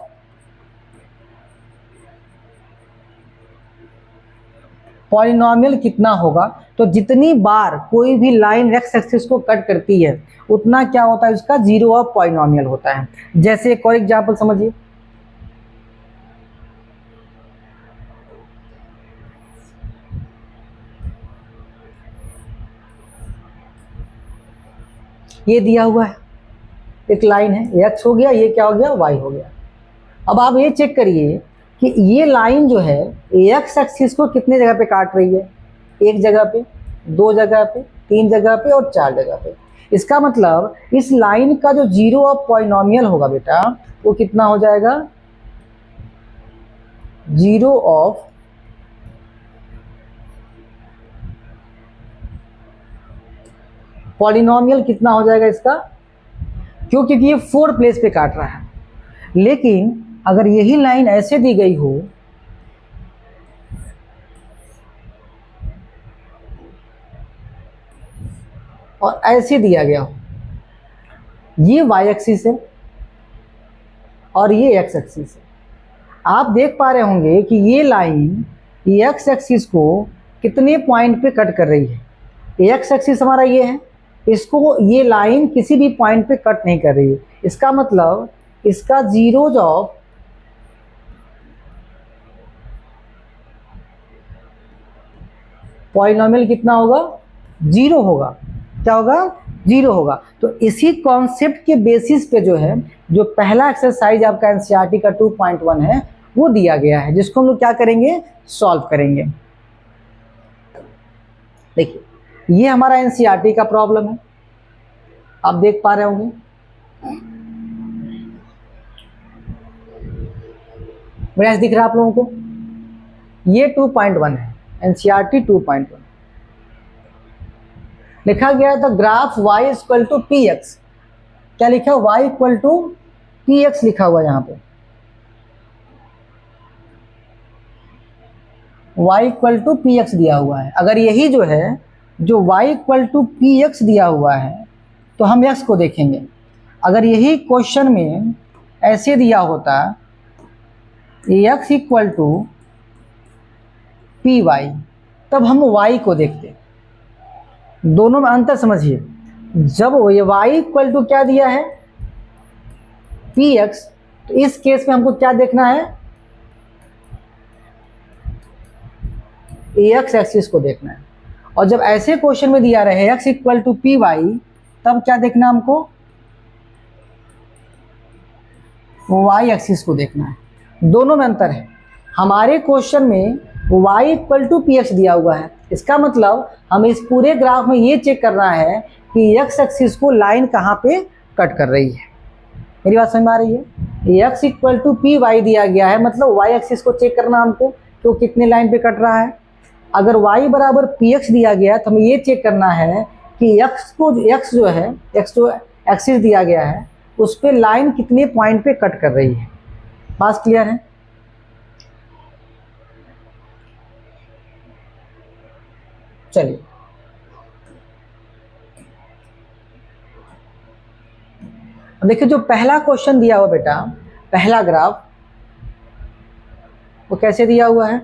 पॉलिनॉमियल कितना होगा, तो जितनी बार कोई भी लाइन एक्स एक्सिस को कट करती है उतना क्या होता है, उसका जीरो ऑफ पॉलिनॉमियल होता है। जैसे एक और एग्जांपल समझिए, ये दिया हुआ है, एक लाइन है, एक्स हो गया, ये क्या हो गया, वाई हो गया। अब आप ये चेक करिए कि ये लाइन जो है एक्स एक्सिस को कितने जगह पे काट रही है, एक जगह पे, दो जगह पे, तीन जगह पे और चार जगह पे। इसका मतलब इस लाइन का जो जीरो ऑफ पॉलिनॉमियल होगा बेटा, वो कितना हो जाएगा, जीरो ऑफ पॉलिनॉमियल कितना हो जाएगा इसका, क्योंकि ये फोर प्लेस पे काट रहा है। लेकिन अगर यही लाइन ऐसे दी गई हो, और ऐसे दिया गया हो, ये वाई एक्सिस है और ये एक्स एक्सिस है, आप देख पा रहे होंगे कि ये लाइन एक्स एक्सिस को कितने पॉइंट पे कट कर रही है। एक्स एक्सिस हमारा ये है, इसको ये लाइन किसी भी पॉइंट पे कट नहीं कर रही है। इसका मतलब इसका जीरोज ऑफ पॉलिनॉमियल कितना होगा, जीरो होगा। क्या होगा, जीरो होगा। तो इसी कॉन्सेप्ट के बेसिस पे जो है, जो पहला एक्सरसाइज आपका एनसीईआरटी का 2.1 है वो दिया गया है, जिसको हम लोग क्या करेंगे, सॉल्व करेंगे। देखिए ये हमारा एनसीईआरटी का प्रॉब्लम है, आप देख पा रहे होंगे, मेरा दिख रहा है आप लोगों को, ये 2.1 है, एनसीईआरटी 2.1 लिखा गया था। Graph y equal to P X, क्या लिखा, y equal to P X लिखा हुआ यहाँ पे, y equal to P X दिया हुआ है। अगर यही जो है, जो y equal to P X दिया हुआ है, तो हम x को देखेंगे। अगर यही क्वेश्चन में ऐसे दिया होता, x equal to P Y, तब हम y को देखते। दोनों में अंतर समझिए, जब ये y इक्वल टू क्या दिया है, पी एक्स, तो इस केस में हमको क्या देखना है, एक्स एक्सिस को देखना है। और जब ऐसे क्वेश्चन में दिया रहे x equal to P Y, तब क्या देखना हमको, y एक्सिस को देखना है। दोनों में अंतर है। हमारे क्वेश्चन में y equal to P X दिया हुआ है, इसका मतलब हमें इस पूरे ग्राफ में ये चेक करना है कि x एक्सिस को लाइन कहाँ पे कट कर रही है। मेरी बात समझ में आ रही है। x equal to P Y दिया गया है, मतलब y एक्सिस को चेक करना हमको कि वो कितने लाइन पे कट रहा है। अगर y बराबर पी एक्स दिया गया, तो हमें ये चेक करना है कि x जो है, x जो एक्सिस दिया गया है, उस पर लाइन कितने पॉइंट पे कट कर रही है। बात क्लियर है। चलिए देखिए, जो पहला क्वेश्चन दिया हुआ बेटा, पहला ग्राफ, वो कैसे दिया हुआ है,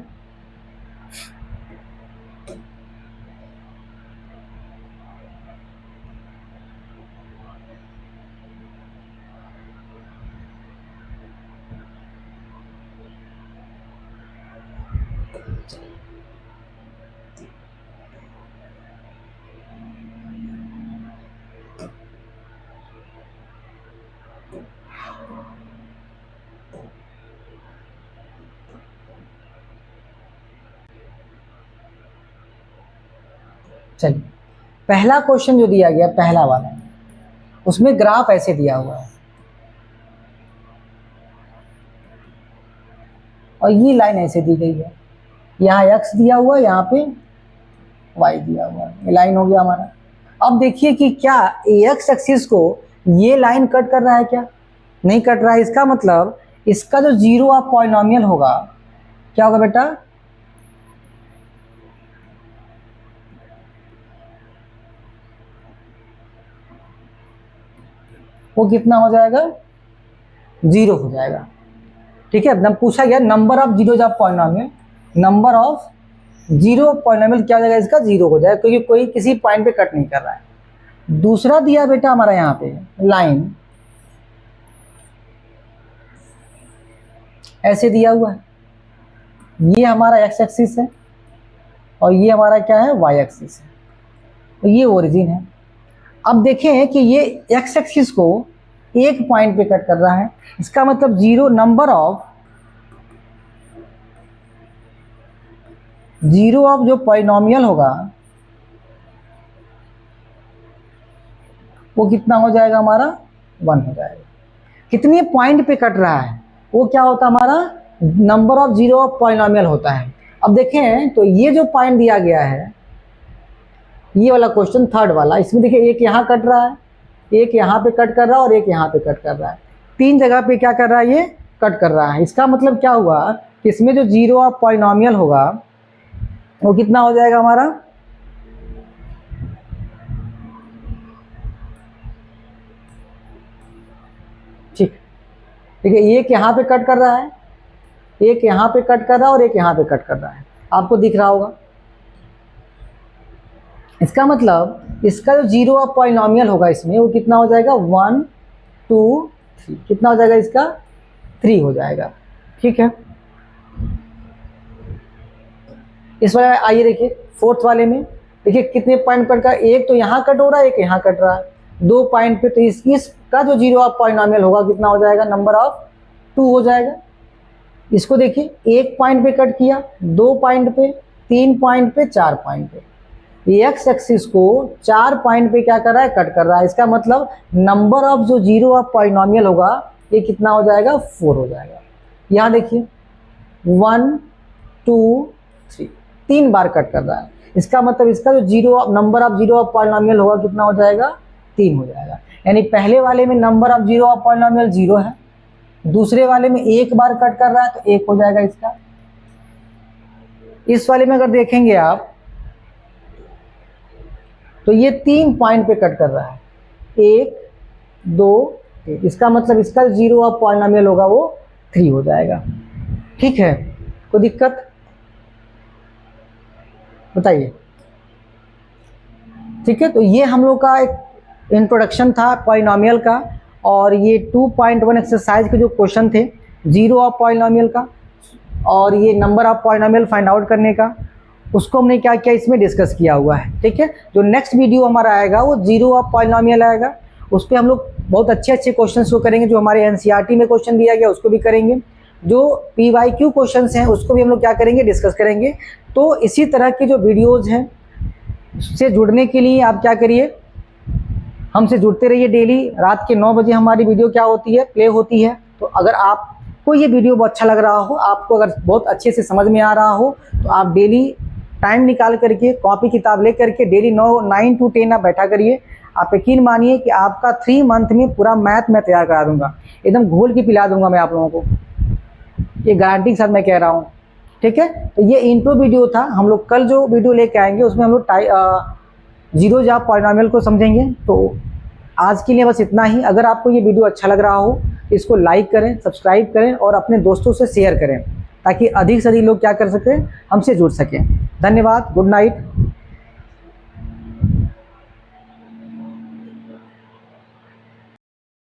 चलिए पहला क्वेश्चन जो दिया गया, पहला वाला, उसमें ग्राफ ऐसे दिया हुआ है। और ये लाइन ऐसे दी गई है, यहाँ x दिया हुआ है, यहाँ पे y दिया हुआ है, ये लाइन हो गया हमारा। अब देखिए कि क्या x एक्सिस को ये लाइन कट कर रहा है क्या? नहीं कट रहा है। इसका मतलब इसका जो जीरो ऑफ पॉलिनोमियल होगा क्या होगा बेटा? वो कितना हो जाएगा? 0 हो जाएगा। ठीक है, एकदम पूछा गया number of zeros of polynomial, number of zero polynomial क्या हो जाएगा? इसका 0 हो जाएगा, क्योंकि कोई किसी पॉइंट पे कट नहीं कर रहा है। दूसरा दिया बेटा हमारा यहाँ पे लाइन ऐसे दिया हुआ है, ये हमारा x एक्सिस है और ये हमारा क्या है? y एक्सिस है, तो ये ओरिजिन है। अब देखें कि ये x एक्सिस को एक पॉइंट पे कट कर रहा है, इसका मतलब जीरो ऑफ जो पॉलिनोमियल होगा वो कितना हो जाएगा हमारा? 1 हो जाएगा। कितने पॉइंट पे कट रहा है वो क्या होता है हमारा? Number of zero of polynomial होता है। अब देखें तो ये जो पॉइंट दिया गया है, ये वाला क्वेश्चन थर्ड वाला, इसमें देखिए एक यहाँ कट रहा है, एक यहाँ पे कट कर रहा है और एक यहाँ पे कट कर रहा है। 3 जगह पे क्या कर रहा है? ये कट कर रहा है। इसका मतलब क्या हुआ कि इसमें जो जीरो ऑफ पॉलिनोमियल होगा वो कितना हो जाएगा हमारा? ठीक, देखिए एक यहाँ पे कट कर रहा है, एक यहाँ पे कट कर रहा है और एक यहाँ पे कट कर रहा है, आपको दिख रहा होगा। इसका मतलब इसका जो जीरो ऑफ पॉलिनोमियल होगा इसमें वो कितना हो जाएगा? 1 2 3, कितना हो जाएगा इसका? 3 हो जाएगा। ठीक है, इस वाले आइए देखिए फोर्थ वाले में, देखिए कितने पॉइंट पर का? एक तो यहाँ कट हो रहा है, एक यहाँ कट रहा है, 2 पॉइंट पे। तो इसका जो जीरो ऑफ पॉलिनोमियल होगा कितना हो जाएगा? नंबर ऑफ 2 हो जाएगा। इसको देखिए 1 पॉइंट पे कट किया, 2 पॉइंट पे, 3 पॉइंट पे, 4 पॉइंट पे। एक्स एक्सिस को 4 पॉइंट पे क्या कर रहा है? कट कर रहा है। इसका मतलब नंबर ऑफ जो जीरो ऑफ पॉलिनोमियल होगा ये कितना हो जाएगा? 4 हो जाएगा। यहाँ देखिए 1 2 3, 3 बार कट कर रहा है। इसका मतलब इसका जो zero number of zero of polynomial होगा कितना हो जाएगा? 3 हो जाएगा। यानी पहले वाले में number of zero of polynomial 0 है, दूसरे वाले में 1 बार कट कर रहा है तो 1 हो जाएगा इसका। इस वाले में अगर देखेंगे आप तो ये 3 पॉइंट पे कट कर रहा है, 1 2 3, इसका मतलब इसका जीरो ऑफ पॉलिनोमियल होगा वो 3 हो जाएगा। ठीक है, कोई दिक्कत बताइए? ठीक है, तो ये हम लोग का एक इंट्रोडक्शन था पॉलिनोमियल का, और ये 2.1 एक्सरसाइज के जो क्वेश्चन थे जीरो ऑफ पॉलिनोमियल का और ये number of polynomial find out करने का, उसको हमने क्या किया इसमें डिस्कस किया हुआ है। ठीक है, जो नेक्स्ट वीडियो हमारा आएगा वो जीरो ऑफ पॉलिनोमियल आएगा, उस पर हम लोग बहुत अच्छे अच्छे क्वेश्चन को करेंगे। जो हमारे एनसीईआरटी में क्वेश्चन दिया गया उसको भी करेंगे, जो PYQ क्वेश्चन हैं उसको भी हम लोग क्या करेंगे? डिस्कस करेंगे। तो इसी तरह की जो वीडियोज़ हैं उससे जुड़ने के लिए आप क्या करिए, हमसे जुड़ते रहिए। डेली रात के 9 बजे हमारी वीडियो क्या होती है? प्ले होती है। तो अगर आपको ये वीडियो बहुत अच्छा लग रहा हो, आपको अगर बहुत अच्छे से समझ में आ रहा हो, तो आप डेली टाइम निकाल करके कॉपी किताब ले करके डेली 9 to 10 आप बैठा करिए। आप यकीन मानिए कि आपका 3 मंथ में पूरा मैथ मैं तैयार करा दूंगा, एकदम घोल के पिला दूंगा मैं आप लोगों को, ये गारंटी के साथ मैं कह रहा हूँ। ठीक है, तो ये इंट्रो वीडियो था। हम लोग कल जो वीडियो लेके आएंगे उसमें हम लोग जीरो ऑफ पॉलिनोमियल को समझेंगे। तो आज के लिए बस इतना ही। अगर आपको ये वीडियो अच्छा लग रहा हो इसको लाइक करें, सब्सक्राइब करें और अपने दोस्तों से शेयर करें, ताकि अधिक से अधिक लोग क्या कर सकें? हमसे जुड़ सकें। धन्यवाद, गुड नाइट।